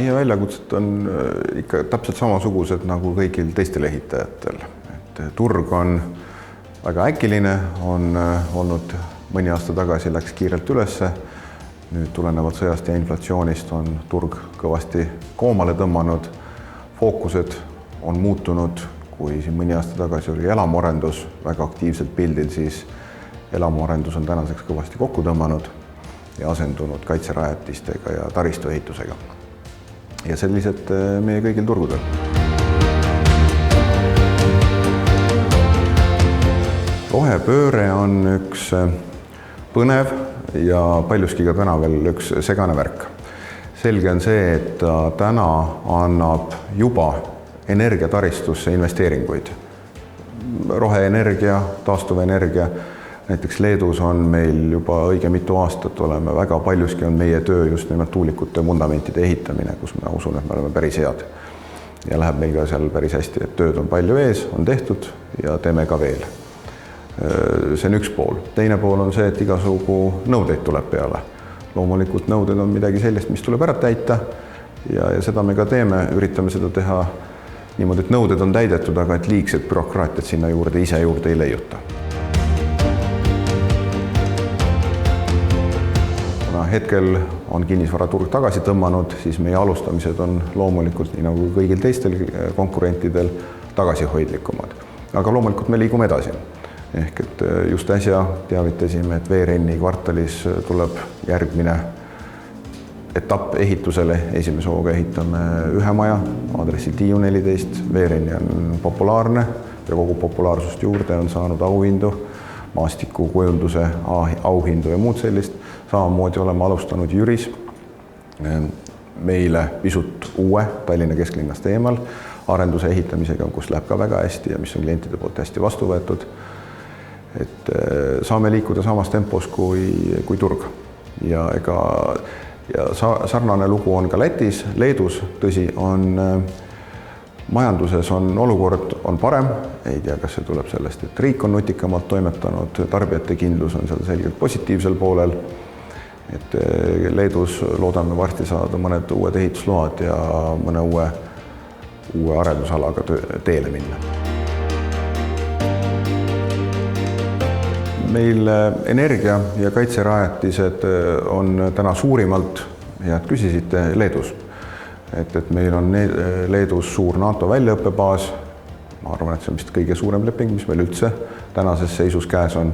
Meie väljakutsed on ikka täpselt samasugused nagu kõigil teistel ehitajatel. Turg on väga äkiline, on olnud mõni aasta tagasi, läks kiirelt ülesse. Nüüd tulenevalt sõjast ja inflatsioonist on turg kõvasti koomale tõmmanud. Fookused on muutunud, kui siin mõni aasta tagasi oli elamuarendus väga aktiivselt pildil, siis elamuarendus on tänaseks kõvasti kokku tõmmanud ja asendunud kaitserajatistega ja taristuehitusega. Ja sellised meie kõigil turgudel. Rohepööre on üks põnev ja paljuski ka täna veel üks segane värk. Selge on see, et täna annab juba energiataristusse investeeringuid. Roheenergia, taastuvenergia. Näiteks Leedus on meil juba õige mitu aastat oleme, väga paljuski on meie töö just nimelt tuulikute fundamentide ehitamine, kus ma usun, et me oleme päris head. Ja läheb meil ka seal päris hästi, et tööd on palju ees, on tehtud ja teeme ka veel. See on üks pool. Teine pool on see, et igasugu nõudeid tuleb peale. Loomulikult nõuded on midagi sellist, mis tuleb ära täita ja seda me ka teeme, üritame seda teha niimoodi, et nõuded on täidetud, aga et liigset bürokraatiat sinna juurde ise juurde ei leiuta. Hetkel on kinnisvaraturg tagasi tõmmanud, siis meie alustamised on loomulikult, nii nagu kõigil teistel konkurentidel, tagasihoidlikumad. Aga loomulikult me liigume edasi. Ehk et just äsja teavitasime, et VRN-i kvartalis tuleb järgmine etapp ehitusele. Esimese hooga ehitame ühe maja, aadressil Tiiu 14. VRN on populaarne ja kogu populaarsust juurde on saanud auhindu, maastikukujunduse auhindu ja muud sellist. Samamoodi oleme alustanud Jüris meile pisut uue Tallinna kesklinnast eemal arenduse ehitamisega, kus läheb ka väga hästi ja mis on klientide poolt hästi vastu võetud. Et saame liikuda samas tempos kui turg. Ja sarnane lugu on ka Lätis, Leedus, tõsi, majanduses on olukord on parem, ei tea, kas see tuleb sellest, et riik on nutikamalt toimetanud, tarbijate kindlus on seal selgelt positiivsel poolel. Et Leedus loodame varsti saada mõned uued ehitusload ja mõne uue arendusalaga teele minna. Meil energia- ja kaitserajatised on täna suurimalt, head küsisite, Leedus. Et meil on Leedus suur NATO väljaõppebaas. Ma arvan, et see on vist kõige suurem leping, mis meil üldse tänases seisus käes on.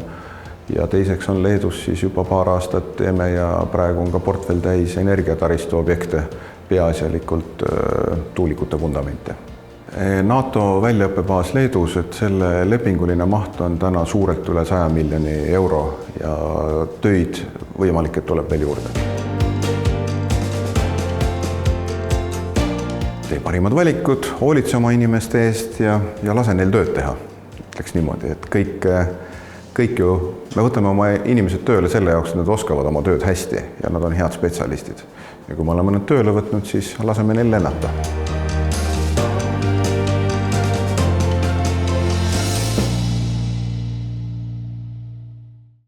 Ja teiseks on Leedus siis juba paar aastat teeme ja praegu on ka portfell täis energiataristu objekte, peaasjalikult tuulikute fundamente. NATO väljaõppebaas Leedus, et selle lepinguline maht on täna suurelt üle 100 miljoni euro ja töid võimalik, et tuleb veel juurde. Tee parimad valikud, hoolitse oma inimeste eest ja lase neil tööd teha. Ütleks niimoodi, et kõik ju, me võtame oma inimesed tööle selle jaoks, et nad oskavad oma tööd hästi ja nad on head spetsialistid. Ja kui me oleme nad tööle võtnud, siis laseme neil lennata.